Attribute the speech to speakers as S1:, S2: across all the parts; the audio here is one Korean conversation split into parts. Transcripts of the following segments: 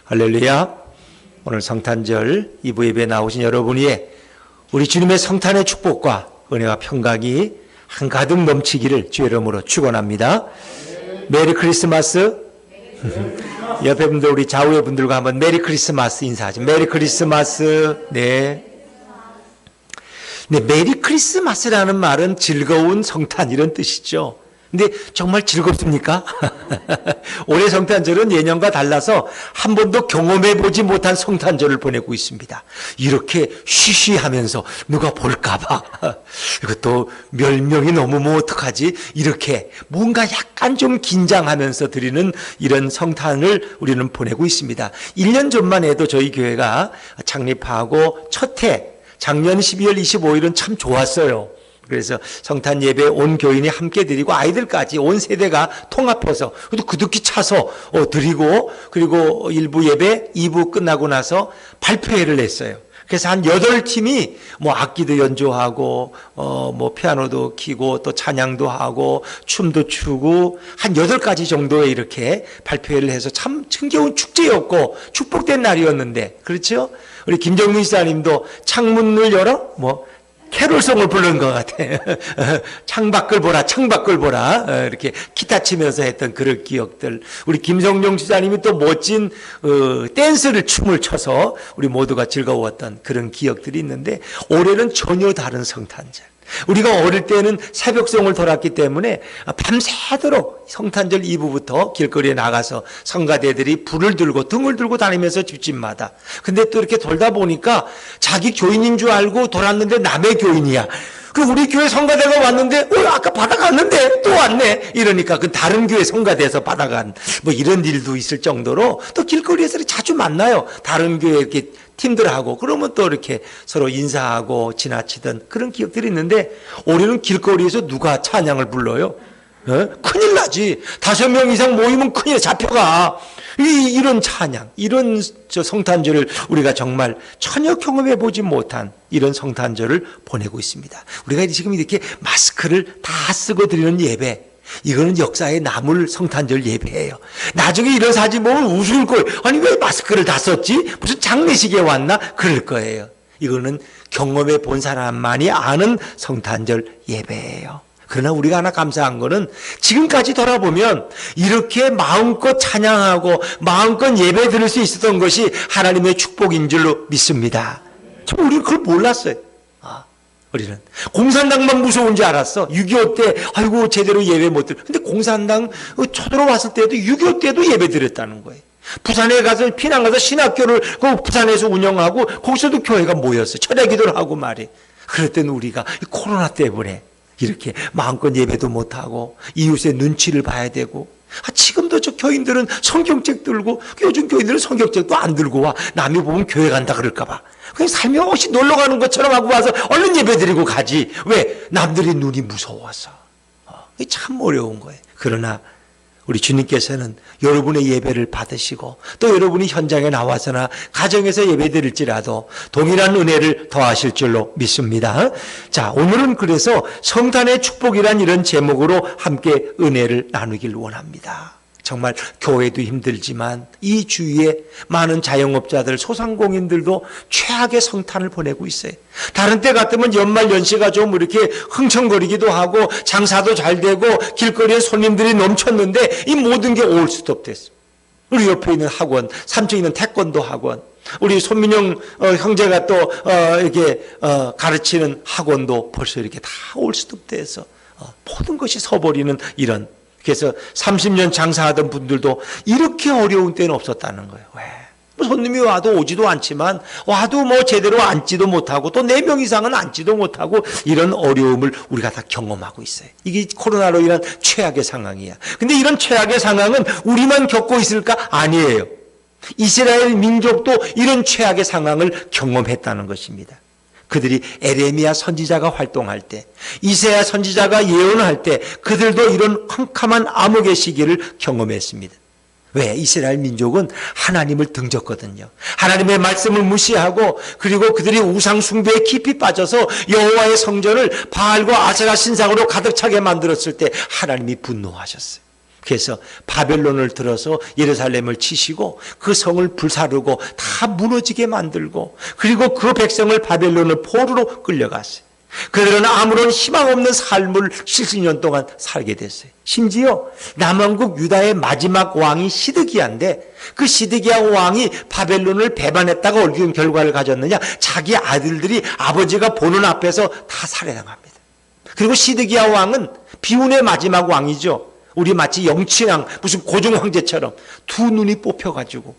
S1: 할렐루야. 오늘 성탄절 2부 예배에 나오신 여러분 위에 우리 주님의 성탄의 축복과 은혜와 평강이 한가득 넘치기를 주의 이름으로 축원합니다. 메리 크리스마스. 옆에 분들, 우리 좌우의 분들과 한번 메리 크리스마스 인사하죠. 메리 크리스마스. 네. 네, 메리 크리스마스라는 말은 즐거운 성탄 이런 뜻이죠. 근데 정말 즐겁습니까? 올해 성탄절은 예년과 달라서 한 번도 경험해 보지 못한 성탄절을 보내고 있습니다. 이렇게 쉬쉬하면서 누가 볼까봐 이것도 몇 명이 넘으면 어떡하지? 이렇게 뭔가 약간 좀 긴장하면서 드리는 이런 성탄을 우리는 보내고 있습니다. 1년 전만 해도 저희 교회가 창립하고 첫 해 작년 12월 25일은 참 좋았어요. 그래서 성탄 예배 온 교인이 함께 드리고 아이들까지 온 세대가 통합해서 그득히 차서 드리고, 그리고 1부 예배 2부 끝나고 나서 발표회를 했어요. 그래서 한 8팀이 뭐 악기도 연주하고 뭐 피아노도 키고 또 찬양도 하고 춤도 추고 한 8가지 정도의 이렇게 발표회를 해서 참 흥겨운 축제였고 축복된 날이었는데, 그렇죠? 우리 김정민 지사님도 창문을 열어 뭐 캐롤송을 부르는 것 같아요. 창밖을 보라, 창밖을 보라. 이렇게 기타 치면서 했던 그런 기억들. 우리 김성용 지사님이 또 멋진 댄스를, 춤을 춰서 우리 모두가 즐거웠던 그런 기억들이 있는데, 올해는 전혀 다른 성탄절. 우리가 어릴 때는 새벽송을 돌았기 때문에 밤새도록 성탄절 2부부터 길거리에 나가서 성가대들이 불을 들고 등을 들고 다니면서 집집마다. 근데 또 이렇게 돌다 보니까 자기 교인인 줄 알고 돌았는데 남의 교인이야. 그 우리 교회 성가대가 왔는데 아까 받아갔는데 또 왔네 이러니까 그 다른 교회 성가대에서 받아간 뭐 이런 일도 있을 정도로 또 길거리에서 자주 만나요. 다른 교회 이렇게 팀들하고. 그러면 또 이렇게 서로 인사하고 지나치던 그런 기억들이 있는데, 올해는 길거리에서 누가 찬양을 불러요? 큰일 나지. 5명 이상 모이면 큰일 잡혀가. 이런 찬양, 이런 성탄절을 우리가 정말 전혀 경험해 보지 못한 이런 성탄절을 보내고 있습니다. 우리가 지금 이렇게 마스크를 다 쓰고 드리는 예배, 이거는 역사에 남을 성탄절 예배예요. 나중에 이런 사진 보면 웃을 거예요. 아니 왜 마스크를 다 썼지? 무슨 장례식에 왔나? 그럴 거예요. 이거는 경험해 본 사람만이 아는 성탄절 예배예요. 그러나 우리가 하나 감사한 거는 지금까지 돌아보면 이렇게 마음껏 찬양하고 마음껏 예배 드릴 수 있었던 것이 하나님의 축복인 줄로 믿습니다. 참 우리는 그걸 몰랐어요. 우리는 공산당만 무서운 줄 알았어. 6.25 때 아이고 제대로 예배 못 드려. 근데 공산당 쳐들어왔을 때도 6.25 때도 예배 드렸다는 거예요. 부산에 가서 피난 가서 신학교를 부산에서 운영하고 거기서도 교회가 모였어요. 철야 기도를 하고 말이에요. 그럴 때는 우리가 코로나 때문에 이렇게 마음껏 예배도 못하고 이웃의 눈치를 봐야 되고, 지금도 저 교인들은 성경책 들고, 요즘 교인들은 성경책도 안 들고 와. 남이 보면 교회 간다 그럴까 봐 그냥 살며시 놀러 가는 것처럼 하고 와서 얼른 예배 드리고 가지. 왜? 남들이 눈이 무서워서. 이게 참 어려운 거예요. 그러나 우리 주님께서는 여러분의 예배를 받으시고 또 여러분이 현장에 나와서나 가정에서 예배 드릴지라도 동일한 은혜를 더하실 줄로 믿습니다. 자, 오늘은 그래서 성탄의 축복이란 이런 제목으로 함께 은혜를 나누길 원합니다. 정말 교회도 힘들지만 이 주위에 많은 자영업자들, 소상공인들도 최악의 성탄을 보내고 있어요. 다른 때 같으면 연말 연시가 좀 이렇게 흥청거리기도 하고 장사도 잘 되고 길거리에 손님들이 넘쳤는데 이 모든 게 올 수도 없댔어요. 우리 옆에 있는 학원, 삼층에 있는 태권도 학원, 우리 손민영 형제가 또 이렇게 가르치는 학원도 벌써 이렇게 다 올 수도 없대서 모든 것이 서버리는 이런. 그래서 30년 장사하던 분들도 이렇게 어려운 때는 없었다는 거예요. 왜? 뭐 손님이 와도 오지도 않지만 와도 뭐 제대로 앉지도 못하고 또 4명 이상은 앉지도 못하고 이런 어려움을 우리가 다 경험하고 있어요. 이게 코로나로 인한 최악의 상황이야. 근데 이런 최악의 상황은 우리만 겪고 있을까? 아니에요. 이스라엘 민족도 이런 최악의 상황을 경험했다는 것입니다. 그들이 에레미야 선지자가 활동할 때, 이사야 선지자가 예언할 때 그들도 이런 캄캄한 암흑의 시기를 경험했습니다. 왜? 이스라엘 민족은 하나님을 등졌거든요. 하나님의 말씀을 무시하고, 그리고 그들이 우상 숭배에 깊이 빠져서 여호와의 성전을 바알과 아세라 신상으로 가득 차게 만들었을 때 하나님이 분노하셨어요. 그래서 바벨론을 들어서 예루살렘을 치시고 그 성을 불사르고 다 무너지게 만들고, 그리고 그 백성을 바벨론을 포로로 끌려갔어요. 그들은 아무런 희망 없는 삶을 70년 동안 살게 됐어요. 심지어 남왕국 유다의 마지막 왕이 시드기야인데, 그 시드기야 왕이 바벨론을 배반했다가 어떤 결과를 가졌느냐, 자기 아들들이 아버지가 보는 앞에서 다 살해당합니다. 그리고 시드기야 왕은 비운의 마지막 왕이죠. 우리 마치 영치왕, 무슨 고종 황제처럼 두 눈이 뽑혀가지고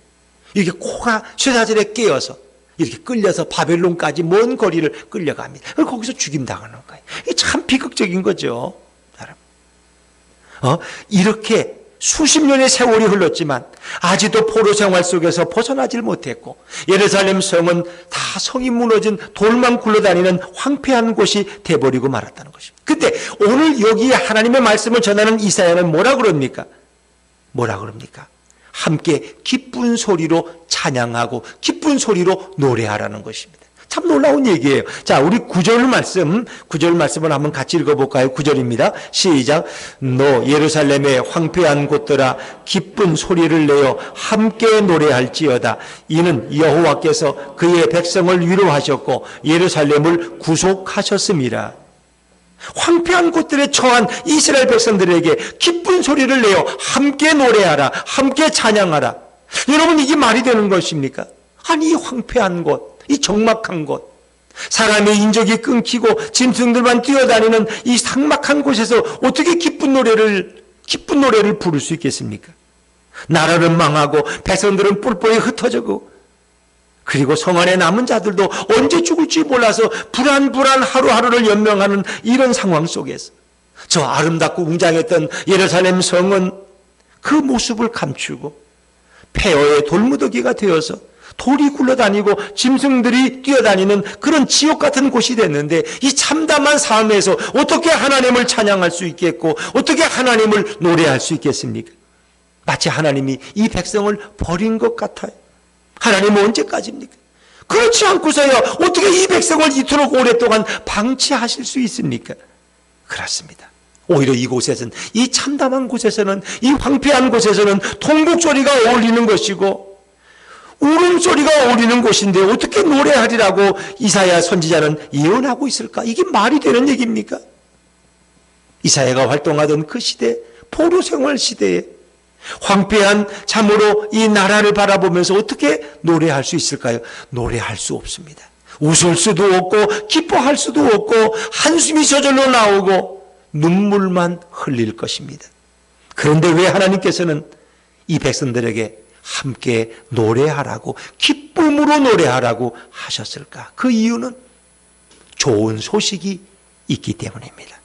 S1: 이렇게 코가 쇠사슬에 깨어서 이렇게 끌려서 바벨론까지 먼 거리를 끌려갑니다. 그리고 거기서 죽임당하는 거예요. 이게 참 비극적인 거죠, 여러분. 이렇게 수십 년의 세월이 흘렀지만 아직도 포로 생활 속에서 벗어나질 못했고, 예루살렘 성은 다 성이 무너진 돌만 굴러다니는 황폐한 곳이 돼버리고 말았다는 것입니다. 근데 오늘 여기 하나님의 말씀을 전하는 이사야는 뭐라 그럽니까? 함께 기쁜 소리로 찬양하고 기쁜 소리로 노래하라는 것입니다. 참 놀라운 얘기예요. 자, 우리 9절 말씀을 한번 같이 읽어볼까요? 9절입니다. 시작. 너 예루살렘의 황폐한 곳들아 기쁜 소리를 내어 함께 노래할지어다. 이는 여호와께서 그의 백성을 위로하셨고 예루살렘을 구속하셨음이라. 황폐한 곳들에 처한 이스라엘 백성들에게 기쁜 소리를 내어 함께 노래하라, 함께 찬양하라. 여러분, 이게 말이 되는 것입니까? 아니, 이 황폐한 곳, 이 적막한 곳, 사람의 인적이 끊기고 짐승들만 뛰어다니는 이 삭막한 곳에서 어떻게 기쁜 노래를 부를 수 있겠습니까? 나라는 망하고 백성들은 뿔뿔이 흩어지고, 그리고 성 안에 남은 자들도 언제 죽을지 몰라서 불안불안 하루하루를 연명하는 이런 상황 속에서 저 아름답고 웅장했던 예루살렘 성은 그 모습을 감추고 폐허의 돌무더기가 되어서 돌이 굴러다니고 짐승들이 뛰어다니는 그런 지옥 같은 곳이 됐는데, 이 참담한 삶에서 어떻게 하나님을 찬양할 수 있겠고 어떻게 하나님을 노래할 수 있겠습니까? 마치 하나님이 이 백성을 버린 것 같아요. 하나님은 언제까지입니까? 그렇지 않고서야 어떻게 이 백성을 이토록 오랫동안 방치하실 수 있습니까? 그렇습니다. 오히려 이곳에서는, 이 참담한 곳에서는, 이 황폐한 곳에서는 통곡소리가 어울리는 것이고 울음소리가 어울리는 곳인데 어떻게 노래하리라고 이사야 선지자는 예언하고 있을까? 이게 말이 되는 얘기입니까? 이사야가 활동하던 그 시대, 포로 생활 시대에 황폐한 참으로 이 나라를 바라보면서 어떻게 노래할 수 있을까요? 노래할 수 없습니다. 웃을 수도 없고 기뻐할 수도 없고 한숨이 저절로 나오고 눈물만 흘릴 것입니다. 그런데 왜 하나님께서는 이 백성들에게 함께 노래하라고, 기쁨으로 노래하라고 하셨을까? 그 이유는 좋은 소식이 있기 때문입니다.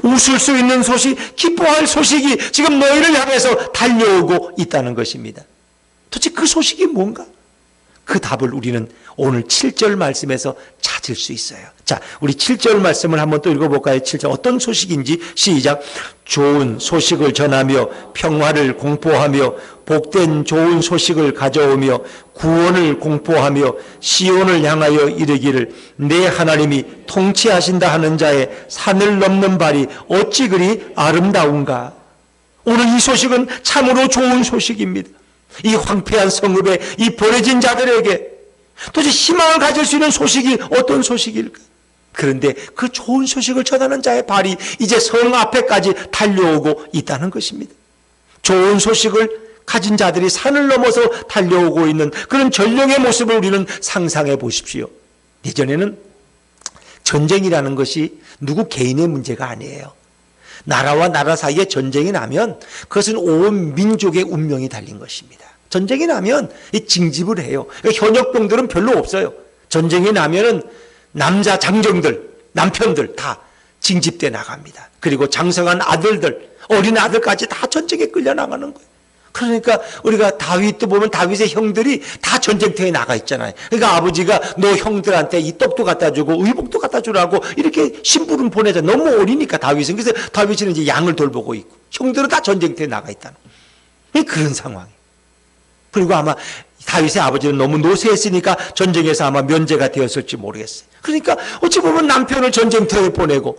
S1: 웃을 수 있는 소식, 기뻐할 소식이 지금 너희를 향해서 달려오고 있다는 것입니다. 도대체 그 소식이 뭔가? 그 답을 우리는 오늘 7절 말씀에서 찾을 수 있어요. 자, 우리 7절 말씀을 한번 또 읽어볼까요? 7절 어떤 소식인지 시작. 좋은 소식을 전하며 평화를 공포하며 복된 좋은 소식을 가져오며 구원을 공포하며 시온을 향하여 이르기를 내 하나님이 통치하신다 하는 자의 산을 넘는 발이 어찌 그리 아름다운가. 오늘 이 소식은 참으로 좋은 소식입니다. 이 황폐한 성읍에 이 버려진 자들에게 도대체 희망을 가질 수 있는 소식이 어떤 소식일까? 그런데 그 좋은 소식을 전하는 자의 발이 이제 성 앞에까지 달려오고 있다는 것입니다. 좋은 소식을 가진 자들이 산을 넘어서 달려오고 있는 그런 전령의 모습을 우리는 상상해 보십시오. 예전에는 전쟁이라는 것이 누구 개인의 문제가 아니에요. 나라와 나라 사이에 전쟁이 나면 그것은 온 민족의 운명이 달린 것입니다. 전쟁이 나면 징집을 해요. 현역병들은 별로 없어요. 전쟁이 나면은 남자 장정들, 남편들 다 징집돼 나갑니다. 그리고 장성한 아들들, 어린 아들까지 다 전쟁에 끌려 나가는 거예요. 그러니까 우리가 다윗도 보면 다윗의 형들이 다 전쟁터에 나가 있잖아요. 그러니까 아버지가 너 형들한테 이 떡도 갖다 주고 의복도 갖다 주라고 이렇게 심부름 보내자. 너무 어리니까 다윗은. 그래서 다윗은 이제 양을 돌보고 있고 형들은 다 전쟁터에 나가 있다는 거예요. 그런 상황이에요. 그리고 아마 다윗의 아버지는 너무 노쇠했으니까 전쟁에서 아마 면제가 되었을지 모르겠어요. 그러니까 어찌 보면 남편을 전쟁터에 보내고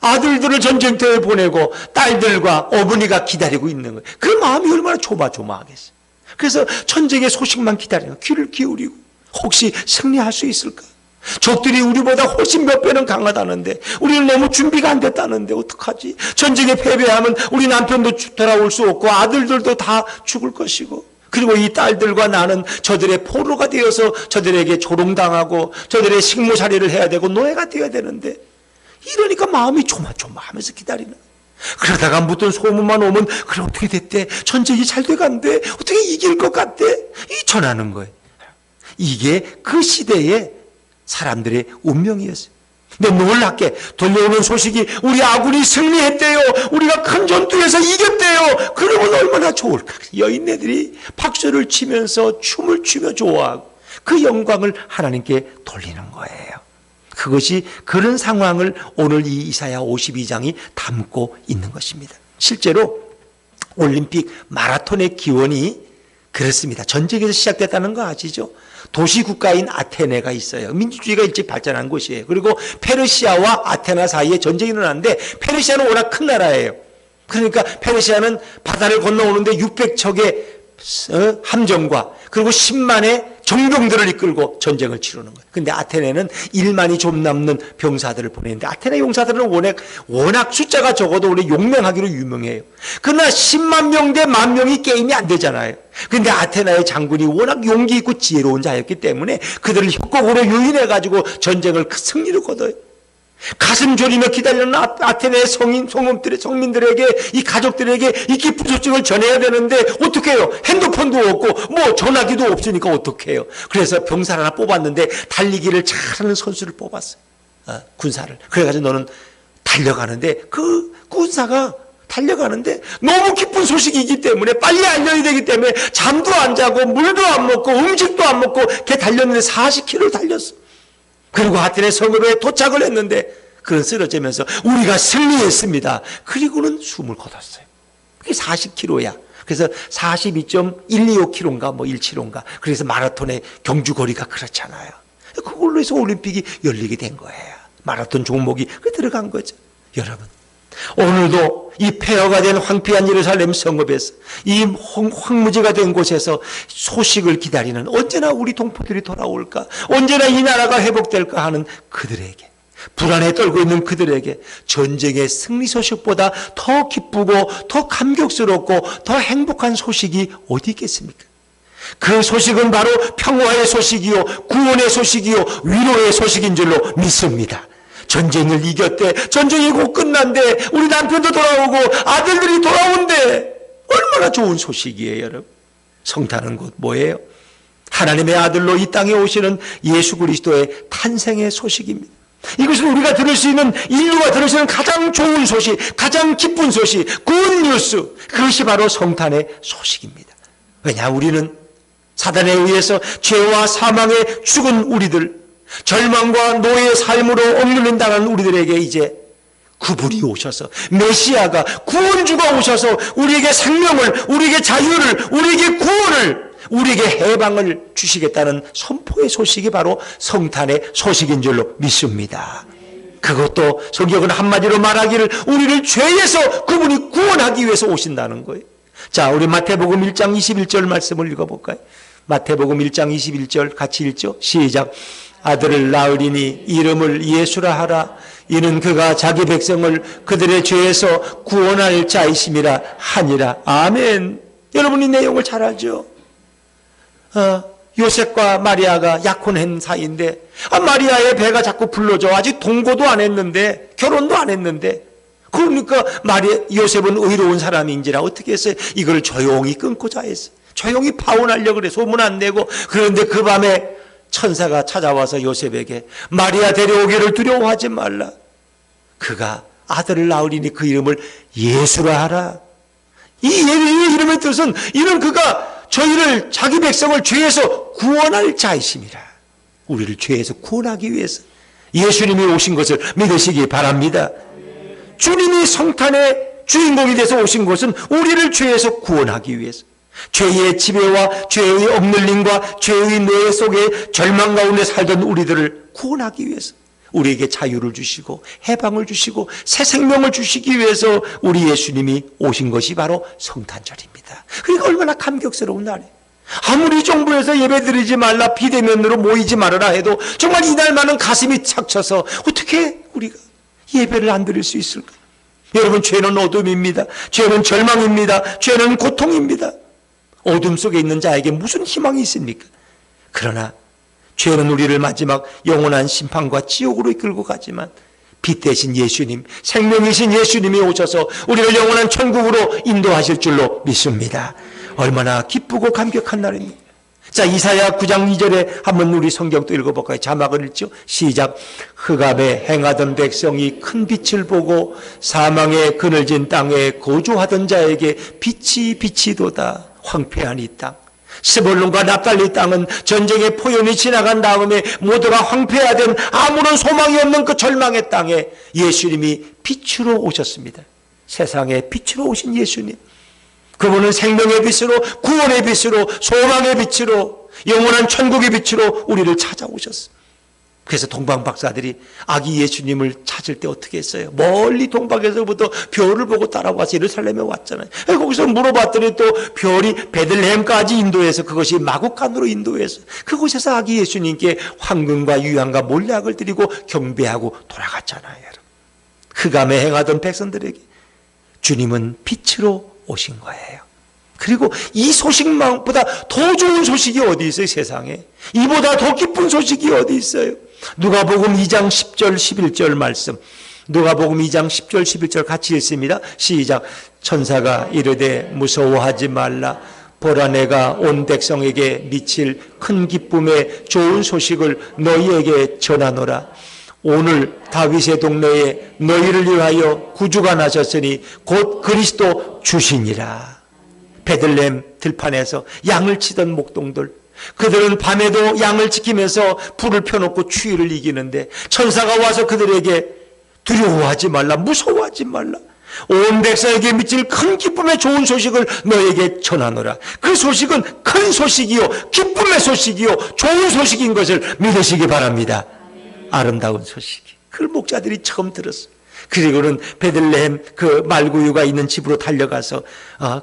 S1: 아들들을 전쟁터에 보내고 딸들과 어머니가 기다리고 있는 거예요. 그 마음이 얼마나 조마조마하겠어요. 그래서 전쟁의 소식만 기다리고 귀를 기울이고 혹시 승리할 수 있을까? 적들이 우리보다 훨씬 몇 배는 강하다는데 우리는 너무 준비가 안 됐다는데 어떡하지? 전쟁에 패배하면 우리 남편도 돌아올 수 없고 아들들도 다 죽을 것이고, 그리고 이 딸들과 나는 저들의 포로가 되어서 저들에게 조롱당하고 저들의 식모살이를 해야 되고 노예가 되어야 되는데, 이러니까 마음이 조마조마하면서 기다리는. 그러다가 무슨 소문만 오면 그래 어떻게 됐대? 전쟁이 잘 돼간대? 어떻게 이길 것 같대? 이 전하는 거예요. 이게 그 시대의 사람들의 운명이었어요. 근데 놀랍게 들려오는 소식이 우리 아군이 승리했대요. 우리가 큰 전투에서 이겼대요. 그러면 얼마나 좋을까. 여인네들이 박수를 치면서 춤을 추며 좋아하고 그 영광을 하나님께 돌리는 거예요. 그것이 그런 상황을 오늘 이 이사야 52장이 담고 있는 것입니다. 실제로 올림픽 마라톤의 기원이 그렇습니다. 전쟁에서 시작됐다는 거 아시죠? 도시국가인 아테네가 있어요. 민주주의가 일찍 발전한 곳이에요. 그리고 페르시아와 아테네 사이에 전쟁이 일어났는데, 페르시아는 워낙 큰 나라예요. 그러니까 페르시아는 바다를 건너오는데 600척의 함정과 그리고 10만의 정병들을 이끌고 전쟁을 치르는 거예요. 근데 아테네는 1만이 좀 넘는 병사들을 보내는데, 아테네 용사들은 워낙 숫자가 적어도 우리 용맹하기로 유명해요. 그러나 10만 명 대 1만 명이 게임이 안 되잖아요. 근데 아테나의 장군이 워낙 용기 있고 지혜로운 자였기 때문에 그들을 협곡으로 유인해가지고 전쟁을 승리를 거둬요. 가슴 졸이며 기다리는 아테네의 성민들에게, 이 가족들에게 이 기쁜 소식을 전해야 되는데 어떻게 해요? 핸드폰도 없고 뭐 전화기도 없으니까 어떻게 해요? 그래서 병사를 하나 뽑았는데 달리기를 잘하는 선수를 뽑았어요. 군사를. 그래가지고 너는 달려가는데, 그 군사가 달려가는데 너무 기쁜 소식이기 때문에 빨리 알려야 되기 때문에 잠도 안 자고 물도 안 먹고 음식도 안 먹고 걔 달렸는데 40km를 달렸어. 그리고 아테네 성읍에 도착을 했는데 그는 쓰러지면서 우리가 승리했습니다. 그리고는 숨을 거뒀어요. 그게 40km야. 그래서 42.125km인가 뭐 1km인가. 그래서 마라톤의 경주거리가 그렇잖아요. 그걸로 해서 올림픽이 열리게 된 거예요. 마라톤 종목이 들어간 거죠. 여러분, 오늘도 이 폐허가 된 황폐한 예루살렘 성읍에서, 이 황무지가 된 곳에서 소식을 기다리는, 언제나 우리 동포들이 돌아올까, 언제나 이 나라가 회복될까 하는 그들에게, 불안에 떨고 있는 그들에게 전쟁의 승리 소식보다 더 기쁘고 더 감격스럽고 더 행복한 소식이 어디 있겠습니까? 그 소식은 바로 평화의 소식이요, 구원의 소식이요, 위로의 소식인 줄로 믿습니다. 전쟁을 이겼대. 전쟁이 곧 끝난대. 우리 남편도 돌아오고 아들들이 돌아온대. 얼마나 좋은 소식이에요, 여러분. 성탄은 곧 뭐예요? 하나님의 아들로 이 땅에 오시는 예수 그리스도의 탄생의 소식입니다. 이것은 우리가 들을 수 있는, 인류가 들을 수 있는 가장 좋은 소식, 가장 기쁜 소식, 굿뉴스. 그것이 바로 성탄의 소식입니다. 왜냐, 우리는 사단에 의해서 죄와 사망에 죽은 우리들, 절망과 노예의 삶으로 억눌린 당한 우리들에게 이제 그분이 오셔서, 메시아가, 구원주가 오셔서 우리에게 생명을, 우리에게 자유를, 우리에게 구원을, 우리에게 해방을 주시겠다는 선포의 소식이 바로 성탄의 소식인 줄로 믿습니다. 그것도 성경은 한마디로 말하기를 우리를 죄에서 그분이 구원하기 위해서 오신다는 거예요. 자, 우리 마태복음 1장 21절 말씀을 읽어볼까요? 마태복음 1장 21절 같이 읽죠. 시작. 아들을 낳으리니 이름을 예수라 하라. 이는 그가 자기 백성을 그들의 죄에서 구원할 자이심이라 하니라. 아멘. 여러분, 이 내용을 잘 알죠? 요셉과 마리아가 약혼한 사이인데, 마리아의 배가 자꾸 불러져. 아직 동거도 안 했는데, 결혼도 안 했는데, 그러니까 요셉은 의로운 사람인지라 어떻게 했어요? 이걸 조용히 끊고자 했어요. 조용히 파혼하려고 그래. 소문 안 내고. 그런데 그 밤에 천사가 찾아와서 요셉에게 마리아 데려오기를 두려워하지 말라. 그가 아들을 낳으리니 그 이름을 예수라 하라. 이 이름의 뜻은, 이는 그가 저희를, 자기 백성을 죄에서 구원할 자이심이라. 우리를 죄에서 구원하기 위해서 예수님이 오신 것을 믿으시기 바랍니다. 주님이 성탄의 주인공이 돼서 오신 것은 우리를 죄에서 구원하기 위해서, 죄의 지배와 죄의 억눌림과 죄의 노예 속에 절망 가운데 살던 우리들을 구원하기 위해서, 우리에게 자유를 주시고 해방을 주시고 새 생명을 주시기 위해서 우리 예수님이 오신 것이 바로 성탄절입니다. 그러니까 얼마나 감격스러운 날이에요. 아무리 정부에서 예배드리지 말라, 비대면으로 모이지 말아라 해도 정말 이날만은 가슴이 착쳐서 어떻게 우리가 예배를 안 드릴 수 있을까? 여러분, 죄는 어둠입니다. 죄는 절망입니다. 죄는 고통입니다. 어둠 속에 있는 자에게 무슨 희망이 있습니까? 그러나 죄는 우리를 마지막 영원한 심판과 지옥으로 이끌고 가지만 빛 대신 예수님, 생명이신 예수님이 오셔서 우리를 영원한 천국으로 인도하실 줄로 믿습니다. 얼마나 기쁘고 감격한 날입니다. 자, 이사야 9장 2절에 한번 우리 성경도 읽어볼까요? 자막을 읽죠. 시작. 흑암에 행하던 백성이 큰 빛을 보고 사망의 그늘진 땅에 거주하던 자에게 빛이 비치도다. 황폐한 이 땅, 스불론과 납달리 땅은 전쟁의 포연이 지나간 다음에 모두가 황폐화된 아무런 소망이 없는 그 절망의 땅에 예수님이 빛으로 오셨습니다. 세상에 빛으로 오신 예수님, 그분은 생명의 빛으로, 구원의 빛으로, 소망의 빛으로, 영원한 천국의 빛으로 우리를 찾아오셨습니다. 그래서 동방 박사들이 아기 예수님을 찾을 때 어떻게 했어요? 멀리 동방에서부터 별을 보고 따라와서 예루살렘에 왔잖아요. 거기서 물어봤더니 또 별이 베들레헴까지 인도해서, 그것이 마구간으로 인도해서 그곳에서 아기 예수님께 황금과 유향과 몰약을 드리고 경배하고 돌아갔잖아요. 여러분, 흑암에 행하던 백성들에게 주님은 빛으로 오신 거예요. 그리고 이 소식만보다 더 좋은 소식이 어디 있어요? 세상에 이보다 더 기쁜 소식이 어디 있어요? 누가복음 2장 10절 11절 말씀, 누가복음 2장 10절 11절 같이 읽습니다. 시작. 천사가 이르되 무서워하지 말라. 보라, 내가 온 백성에게 미칠 큰 기쁨의 좋은 소식을 너희에게 전하노라. 오늘 다윗의 동네에 너희를 위하여 구주가 나셨으니 곧 그리스도 주시니라. 베들레헴 들판에서 양을 치던 목동들, 그들은 밤에도 양을 지키면서 불을 펴놓고 추위를 이기는데 천사가 와서 그들에게 두려워하지 말라, 무서워하지 말라, 온 백성에게 미칠 큰 기쁨의 좋은 소식을 너에게 전하노라. 그 소식은 큰 소식이요, 기쁨의 소식이요, 좋은 소식인 것을 믿으시기 바랍니다. 아름다운 소식이. 그걸 목자들이 처음 들었어요. 그리고는 베들레헴 그 말구유가 있는 집으로 달려가서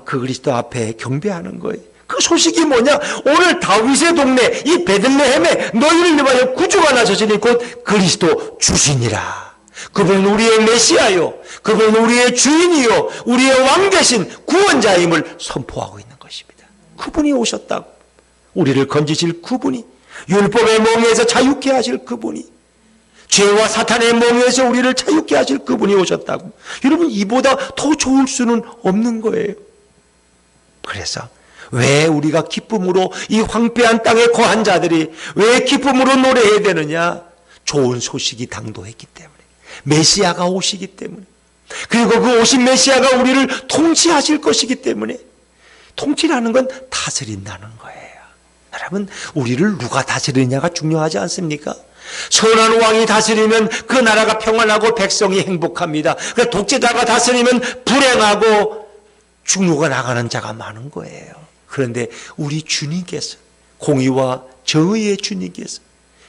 S1: 그 그리스도 앞에 경배하는 거예요. 그 소식이 뭐냐? 오늘 다윗의 동네 이 베들레헴에 너희를 위하여 구주가 나셨으니 곧 그리스도 주시니라. 그분은 우리의 메시아요, 그분은 우리의 주인이요, 우리의 왕 대신 구원자임을 선포하고 있는 것입니다. 그분이 오셨다고, 우리를 건지실 그분이, 율법의 멍에서 자유케 하실 그분이, 죄와 사탄의 멍에서 우리를 자유케 하실 그분이 오셨다고. 여러분, 이보다 더 좋을 수는 없는 거예요. 그래서 왜 우리가 기쁨으로 이 황폐한 땅에 거한 자들이 왜 기쁨으로 노래해야 되느냐? 좋은 소식이 당도했기 때문에, 메시아가 오시기 때문에, 그리고 그 오신 메시아가 우리를 통치하실 것이기 때문에. 통치라는 건 다스린다는 거예요. 여러분, 우리를 누가 다스리느냐가 중요하지 않습니까? 선한 왕이 다스리면 그 나라가 평안하고 백성이 행복합니다. 독재자가 다스리면 불행하고 죽어가 나가는 자가 많은 거예요. 그런데 우리 주님께서, 공의와 정의의 주님께서,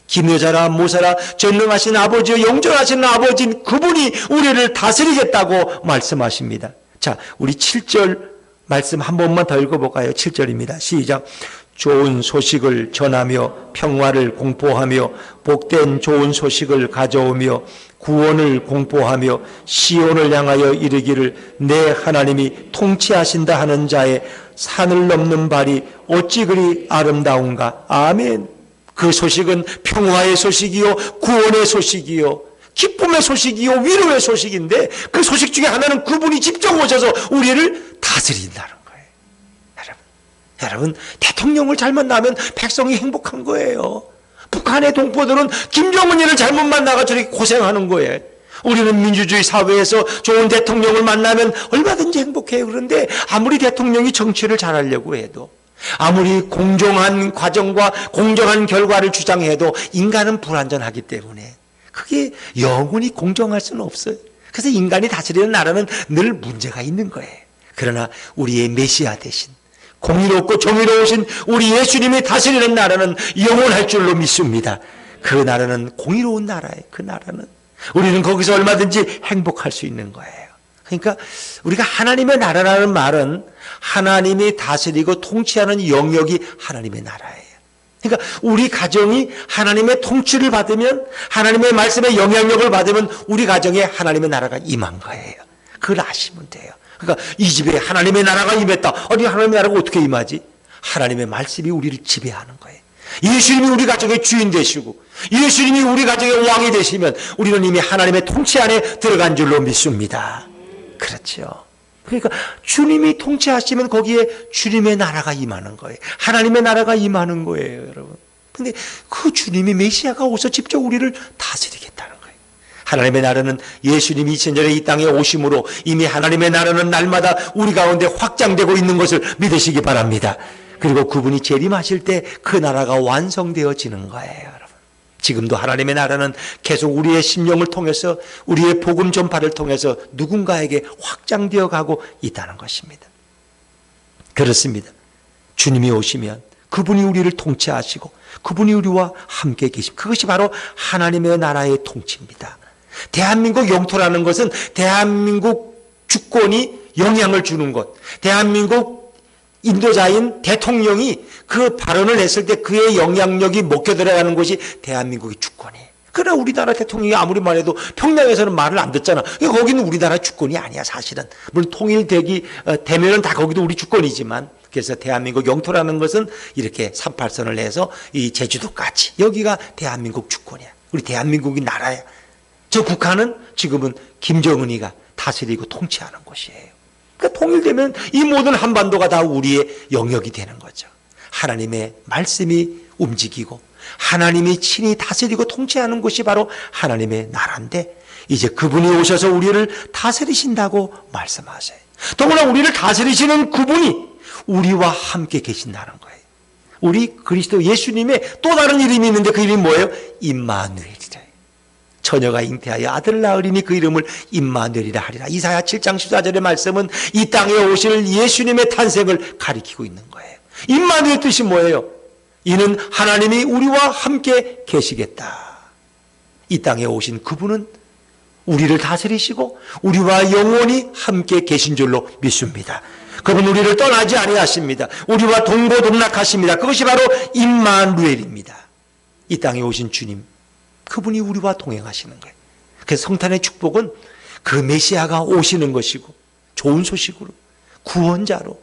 S1: 기묘자라 모사라 전능하신 아버지요 영존하신 아버지인 그분이 우리를 다스리겠다고 말씀하십니다. 자, 우리 7절 말씀 한 번만 더 읽어볼까요? 7절입니다. 시작. 좋은 소식을 전하며 평화를 공포하며 복된 좋은 소식을 가져오며 구원을 공포하며 시온을 향하여 이르기를 내 하나님이 통치하신다 하는 자의 산을 넘는 발이 어찌 그리 아름다운가. 아멘. 그 소식은 평화의 소식이요, 구원의 소식이요, 기쁨의 소식이요, 위로의 소식인데, 그 소식 중에 하나는 그분이 직접 오셔서 우리를 다스린다는 거예요. 여러분, 대통령을 잘못 만나면 백성이 행복한 거예요. 북한의 동포들은 김정은이를 잘못 만나가 저렇게 고생하는 거예요. 우리는 민주주의 사회에서 좋은 대통령을 만나면 얼마든지 행복해요. 그런데 아무리 대통령이 정치를 잘하려고 해도, 아무리 공정한 과정과 공정한 결과를 주장해도 인간은 불완전하기 때문에 그게 영원히 공정할 수는 없어요. 그래서 인간이 다스리는 나라는 늘 문제가 있는 거예요. 그러나 우리의 메시아 대신 공의롭고 정의로우신 우리 예수님이 다스리는 나라는 영원할 줄로 믿습니다. 그 나라는 공의로운 나라예요. 그 나라는 우리는 거기서 얼마든지 행복할 수 있는 거예요. 그러니까 우리가 하나님의 나라라는 말은 하나님이 다스리고 통치하는 영역이 하나님의 나라예요. 그러니까 우리 가정이 하나님의 통치를 받으면, 하나님의 말씀의 영향력을 받으면 우리 가정에 하나님의 나라가 임한 거예요. 그걸 아시면 돼요. 그러니까 이 집에 하나님의 나라가 임했다. 아니 하나님의 나라가 어떻게 임하지? 하나님의 말씀이 우리를 지배하는 거예요. 예수님이 우리 가정의 주인 되시고 예수님이 우리 가정의 왕이 되시면 우리는 이미 하나님의 통치 안에 들어간 줄로 믿습니다. 그렇죠. 그러니까 주님이 통치하시면 거기에 주님의 나라가 임하는 거예요. 하나님의 나라가 임하는 거예요, 여러분. 근데 그 주님이 메시아가 오셔서 직접 우리를 다스리겠다는 거예요. 하나님의 나라는 예수님이 2000년에 이 땅에 오심으로 이미 하나님의 나라는 날마다 우리 가운데 확장되고 있는 것을 믿으시기 바랍니다. 그리고 그분이 재림하실 때 그 나라가 완성되어지는 거예요, 여러분. 지금도 하나님의 나라는 계속 우리의 심령을 통해서, 우리의 복음 전파를 통해서 누군가에게 확장되어 가고 있다는 것입니다. 그렇습니다. 주님이 오시면 그분이 우리를 통치하시고 그분이 우리와 함께 계십니다. 그것이 바로 하나님의 나라의 통치입니다. 대한민국 영토라는 것은 대한민국 주권이 영향을 주는 것, 대한민국 인도자인 대통령이 그 발언을 했을 때 그의 영향력이 먹혀 들어가는 것이 대한민국의 주권이에요. 그러나 우리나라 대통령이 아무리 말해도 평양에서는 말을 안 듣잖아. 거기는 우리나라 주권이 아니야, 사실은. 물론 되면은 다 거기도 우리 주권이지만, 그래서 대한민국 영토라는 것은 이렇게 38선을 해서 이 제주도까지 여기가 대한민국 주권이야. 우리 대한민국이 나라야. 저 북한은 지금은 김정은이가 다스리고 통치하는 곳이에요. 그러니까 통일되면 이 모든 한반도가 다 우리의 영역이 되는 거죠. 하나님의 말씀이 움직이고 하나님이 친히 다스리고 통치하는 곳이 바로 하나님의 나라인데, 이제 그분이 오셔서 우리를 다스리신다고 말씀하세요. 더구나 우리를 다스리시는 그분이 우리와 함께 계신다는 거예요. 우리 그리스도 예수님의 또 다른 이름이 있는데 그 이름이 뭐예요? 임마누엘이래요. 처녀가 잉태하여 아들을 낳으리니 그 이름을 임마누엘이라 하리라. 이사야 7장 14절의 말씀은 이 땅에 오실 예수님의 탄생을 가리키고 있는 거예요. 임마누엘 뜻이 뭐예요? 이는 하나님이 우리와 함께 계시겠다. 이 땅에 오신 그분은 우리를 다스리시고 우리와 영원히 함께 계신 줄로 믿습니다. 그분 우리를 떠나지 아니하십니다. 우리와 동고동락하십니다. 그것이 바로 임마누엘입니다. 이 땅에 오신 주님, 그분이 우리와 동행하시는 거예요. 그래서 성탄의 축복은 그 메시아가 오시는 것이고, 좋은 소식으로, 구원자로,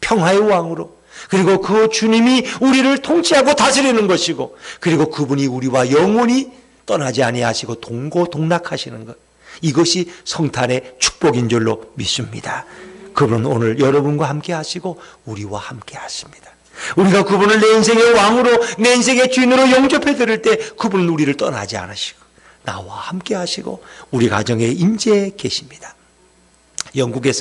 S1: 평화의 왕으로, 그리고 그 주님이 우리를 통치하고 다스리는 것이고, 그리고 그분이 우리와 영원히 떠나지 아니하시고 동고동락하시는 것, 이것이 성탄의 축복인 줄로 믿습니다. 그분은 오늘 여러분과 함께 하시고 우리와 함께 하십니다. 우리가 그분을 내 인생의 왕으로, 내 인생의 주인으로 영접해 드릴 때 그분은 우리를 떠나지 않으시고 나와 함께 하시고 우리 가정에 임재해 계십니다. 영국의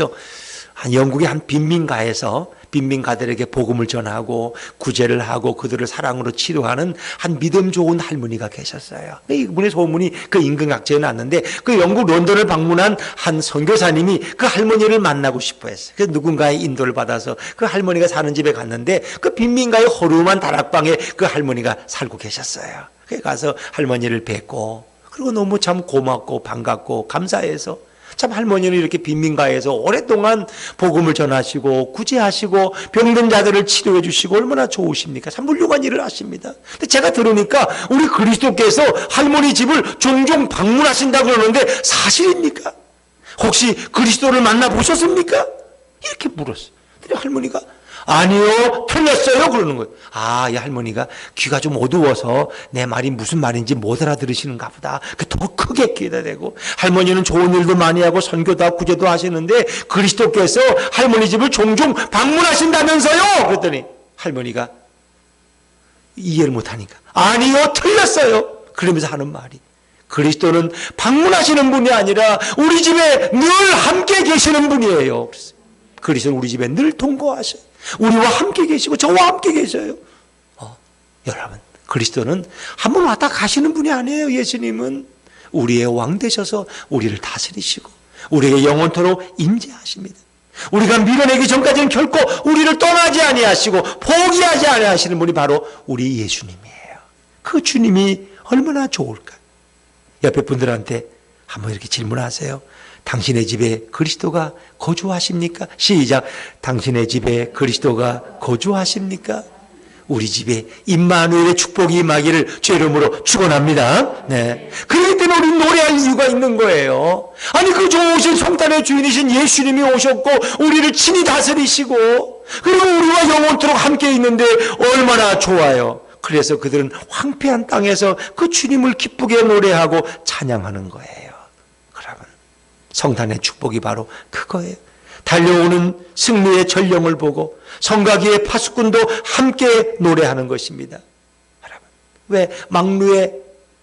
S1: 한 빈민가에서 빈민가들에게 복음을 전하고 구제를 하고 그들을 사랑으로 치료하는 한 믿음 좋은 할머니가 계셨어요. 이분의 소문이 그 임금각지에 났는데, 그 영국 런던을 방문한 한 선교사님이 그 할머니를 만나고 싶어 했어요. 그래서 누군가의 인도를 받아서 그 할머니가 사는 집에 갔는데, 그 빈민가의 허름한 다락방에 그 할머니가 살고 계셨어요. 그래 가서 할머니를 뵙고, 그리고 너무 참 고맙고 반갑고 감사해서, 참 할머니는 이렇게 빈민가에서 오랫동안 복음을 전하시고 구제하시고 병든 자들을 치료해 주시고 얼마나 좋으십니까? 참 훌륭한 일을 하십니다. 근데 제가 들으니까 우리 그리스도께서 할머니 집을 종종 방문하신다고 그러는데 사실입니까? 혹시 그리스도를 만나보셨습니까? 이렇게 물었어요. 근데 할머니가 아니요, 틀렸어요 그러는 거예요. 이 할머니가 귀가 좀 어두워서 내 말이 무슨 말인지 못 알아들으시는가 보다. 더 크게 귀에다 대고, 할머니는 좋은 일도 많이 하고 선교도 하고 구제도 하시는데 그리스도께서 할머니 집을 종종 방문하신다면서요? 그랬더니 할머니가 이해를 못하니까 아니요, 틀렸어요 그러면서 하는 말이, 그리스도는 방문하시는 분이 아니라 우리 집에 늘 함께 계시는 분이에요. 그리스도는 우리 집에 늘 동거하셔요. 우리와 함께 계시고 저와 함께 계셔요. 여러분, 그리스도는 한번 왔다 가시는 분이 아니에요. 예수님은 우리의 왕 되셔서 우리를 다스리시고 우리에게 영원토록 임재하십니다. 우리가 밀어내기 전까지는 결코 우리를 떠나지 아니하시고 포기하지 아니하시는 분이 바로 우리 예수님이에요. 그 주님이 얼마나 좋을까? 옆에 분들한테 한번 이렇게 질문하세요. 당신의 집에 그리스도가 거주하십니까? 시작. 당신의 집에 그리스도가 거주하십니까? 우리 집에 임마누엘의 축복이 임하기를 주 이름으로 축원합니다. 네. 그렇기 때문에 우리 노래할 이유가 있는 거예요. 아니 그 좋으신 성탄의 주인이신 예수님이 오셨고 우리를 친히 다스리시고 그리고 우리와 영원토록 함께 있는데 얼마나 좋아요. 그래서 그들은 황폐한 땅에서 그 주님을 기쁘게 노래하고 찬양하는 거예요. 그러면 성탄의 축복이 바로 그거예요. 달려오는 승리의 전령을 보고 성가기의 파수꾼도 함께 노래하는 것입니다. 여러분, 왜 막루의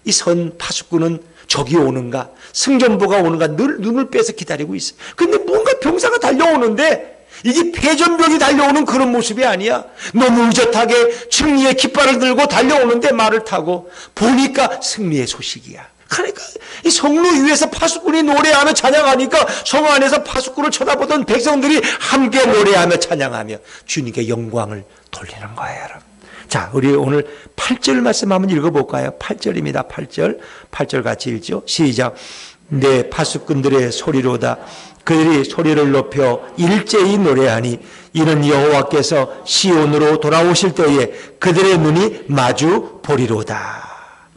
S1: 이 선 파수꾼은 적이 오는가, 승전보가 오는가 늘 눈을 빼서 기다리고 있어요. 근데 뭔가 병사가 달려오는데 이게 패전병이 달려오는 그런 모습이 아니야. 너무 의젓하게 승리의 깃발을 들고 달려오는데 말을 타고 보니까 승리의 소식이야. 그러니까 이 성로 위에서 파수꾼이 노래하며 찬양하니까 성 안에서 파수꾼을 쳐다보던 백성들이 함께 노래하며 찬양하며 주님께 영광을 돌리는 거예요, 여러분. 자, 우리 오늘 8절 말씀 한번 읽어볼까요? 8절입니다. 8절. 8절 같이 읽죠. 시작. 내 파수꾼들의 소리로다. 그들이 소리를 높여 일제히 노래하니 이는 여호와께서 시온으로 돌아오실 때에 그들의 눈이 마주 보리로다.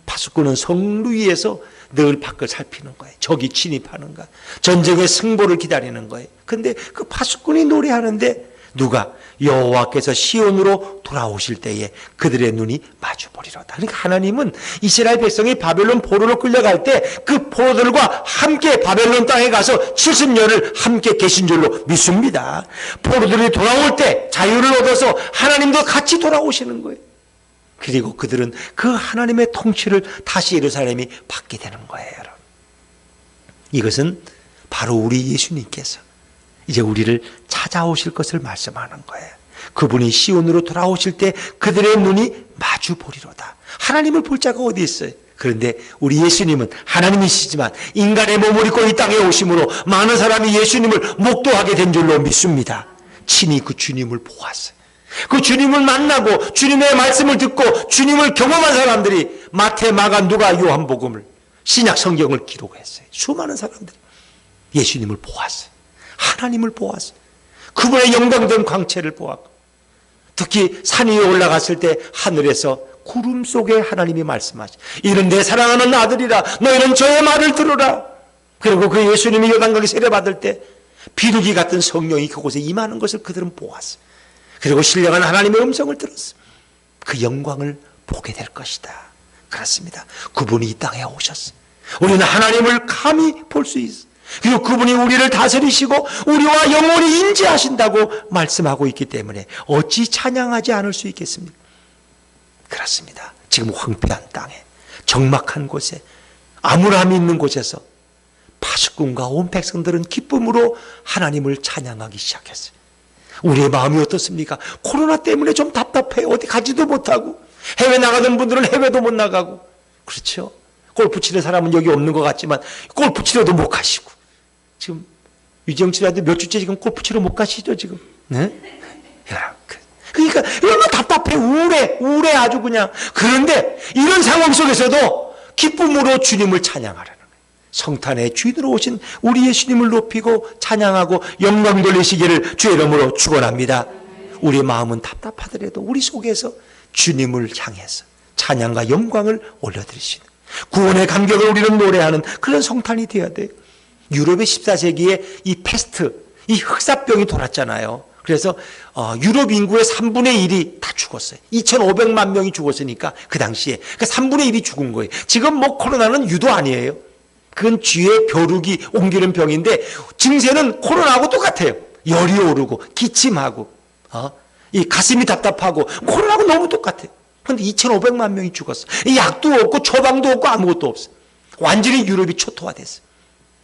S1: 파수꾼은 성루 위에서 늘 밖을 살피는 거예요. 적이 진입하는가, 전쟁의 승보를 기다리는 거예요. 근데 그 파수꾼이 노래하는데 누가? 여호와께서 시온으로 돌아오실 때에 그들의 눈이 마주 보리로다. 그러니까 하나님은 이스라엘 백성이 바벨론 포로로 끌려갈 때 그 포로들과 함께 바벨론 땅에 가서 70년을 함께 계신 줄로 믿습니다. 포로들이 돌아올 때 자유를 얻어서 하나님도 같이 돌아오시는 거예요. 그리고 그들은 그 하나님의 통치를 다시 예루살렘이 받게 되는 거예요, 여러분. 이것은 바로 우리 예수님께서 이제 우리를 찾아오실 것을 말씀하는 거예요. 그분이 시온으로 돌아오실 때 그들의 눈이 마주 보리로다. 하나님을 볼 자가 어디 있어요? 그런데 우리 예수님은 하나님이시지만 인간의 몸을 입고 이 땅에 오심으로 많은 사람이 예수님을 목도하게 된 줄로 믿습니다. 친히 그 주님을 보았어요. 그 주님을 만나고 주님의 말씀을 듣고 주님을 경험한 사람들이 마태, 마가, 누가, 요한복음을 신약 성경을 기록했어요. 수많은 사람들이 예수님을 보았어요. 하나님을 보았어요. 그분의 영광된 광채를 보았고 특히 산 위에 올라갔을 때 하늘에서 구름 속에 하나님이 말씀하시죠. 이는 내 사랑하는 아들이라 너희는 저의 말을 들으라. 그리고 그 예수님이 요단강에 세례받을 때 비둘기 같은 성령이 그곳에 임하는 것을 그들은 보았어요. 그리고 신령한 하나님의 음성을 들었어요. 그 영광을 보게 될 것이다. 그렇습니다. 그분이 이 땅에 오셨어요. 우리는 하나님을 감히 볼 수 있어요. 그리고 그분이 우리를 다스리시고 우리와 영원히 인지하신다고 말씀하고 있기 때문에 어찌 찬양하지 않을 수 있겠습니까? 그렇습니다. 지금 황폐한 땅에 적막한 곳에 암울함이 있는 곳에서 파수꾼과 온 백성들은 기쁨으로 하나님을 찬양하기 시작했어요. 우리의 마음이 어떻습니까? 코로나 때문에 좀 답답해요. 어디 가지도 못하고 해외 나가던 분들은 해외도 못 나가고 그렇죠. 골프 치는 사람은 여기 없는 것 같지만 골프 치러도 못 가시고 지금 유지영 씨한테 몇 주째 지금 골프 치러 못 가시죠 지금. 네? 그러니까 얼마나 답답해. 우울해 아주 그냥. 그런데 이런 상황 속에서도 기쁨으로 주님을 찬양하라는 거예요. 성탄의 주인으로 오신 우리 예수님을 높이고 찬양하고 영광 돌리시기를 주의 이름으로 축원합니다. 우리 마음은 답답하더라도 우리 속에서 주님을 향해서 찬양과 영광을 올려드리시는 구원의 감격을 우리는 노래하는 그런 성탄이 되어야 돼요. 유럽의 14세기에 이 패스트, 이 흑사병이 돌았잖아요. 그래서 유럽 인구의 3분의 1이 다 죽었어요. 2,500만 명이 죽었으니까 그 당시에. 그러니까 3분의 1이 죽은 거예요. 지금 뭐 코로나는 유도 아니에요. 그건 쥐의 벼룩이 옮기는 병인데 증세는 코로나하고 똑같아요. 열이 오르고 기침하고 이 가슴이 답답하고 코로나하고 너무 똑같아요. 그런데 2,500만 명이 죽었어. 약도 없고 처방도 없고 아무것도 없어. 완전히 유럽이 초토화됐어.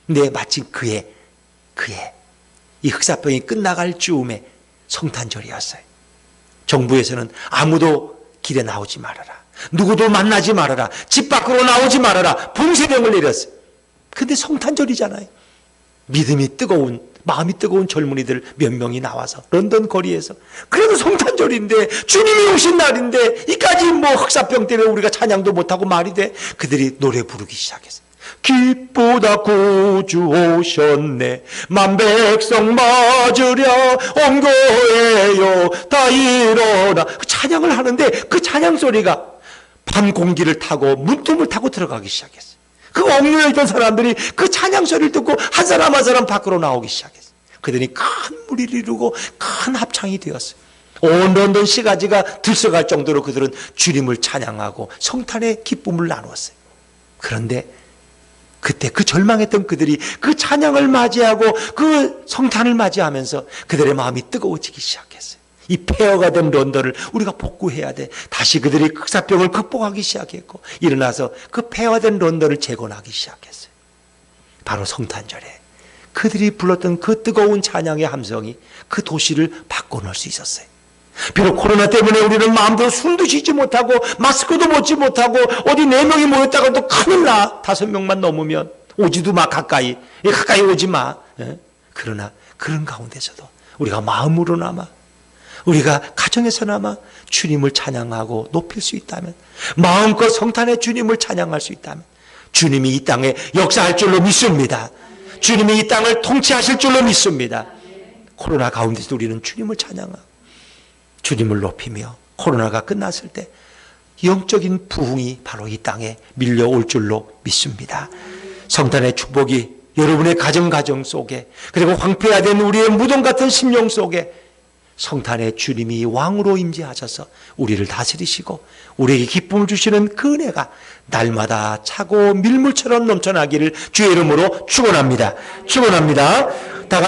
S1: 근데 마침 그해 이 흑사병이 끝나갈 즈음에 성탄절이었어요. 정부에서는 아무도 길에 나오지 말아라. 누구도 만나지 말아라. 집 밖으로 나오지 말아라. 봉쇄령을 내렸어요. 근데 성탄절이잖아요. 믿음이 뜨거운 마음이 뜨거운 젊은이들 몇 명이 나와서 런던 거리에서, 그래도 성탄절인데 주님이 오신 날인데 이까지 뭐 흑사병 때문에 우리가 찬양도 못하고 말이 돼. 그들이 노래 부르기 시작했어요. 기쁘다 구주 오셨네, 만백성 맞으려 온 거예요, 다 일어나. 그 찬양을 하는데 그 찬양 소리가 밤 공기를 타고 문틈을 타고 들어가기 시작했어요. 그 옥류에 있던 사람들이 그 찬양 소리를 듣고 한 사람 한 사람 밖으로 나오기 시작했어요. 그들이 큰 무리를 이루고 큰 합창이 되었어요. 온 런던 시가지가 들썩할 정도로 그들은 주님을 찬양하고 성탄의 기쁨을 나누었어요. 그런데 그때 그 절망했던 그들이 그 찬양을 맞이하고 그 성탄을 맞이하면서 그들의 마음이 뜨거워지기 시작했어요. 이 폐허가 된 런던을 우리가 복구해야 돼. 다시 그들이 흑사병을 극복하기 시작했고, 일어나서 그 폐허된 런던을 재건하기 시작했어요. 바로 성탄절에 그들이 불렀던 그 뜨거운 찬양의 함성이 그 도시를 바꿔놓을 수 있었어요. 비록 코로나 때문에 우리는 마음대로 숨도 쉬지 못하고 마스크도 벗지 못하고 어디 4명이 모였다가도 큰일 나. 5명만 넘으면 오지도 마. 가까이 오지 마. 그러나 그런 가운데서도 우리가 마음으로나마, 우리가 가정에서나마 주님을 찬양하고 높일 수 있다면, 마음껏 성탄의 주님을 찬양할 수 있다면 주님이 이 땅에 역사할 줄로 믿습니다. 주님이 이 땅을 통치하실 줄로 믿습니다. 코로나 가운데서 우리는 주님을 찬양하고 주님을 높이며 코로나가 끝났을 때 영적인 부흥이 바로 이 땅에 밀려올 줄로 믿습니다. 성탄의 축복이 여러분의 가정 속에, 그리고 황폐화된 우리의 무덤 같은 심령 속에 성탄의 주님이 왕으로 임재하셔서 우리를 다스리시고 우리에게 기쁨을 주시는 그 은혜가 날마다 차고 밀물처럼 넘쳐나기를 주의 이름으로 축원합니다. 축원합니다.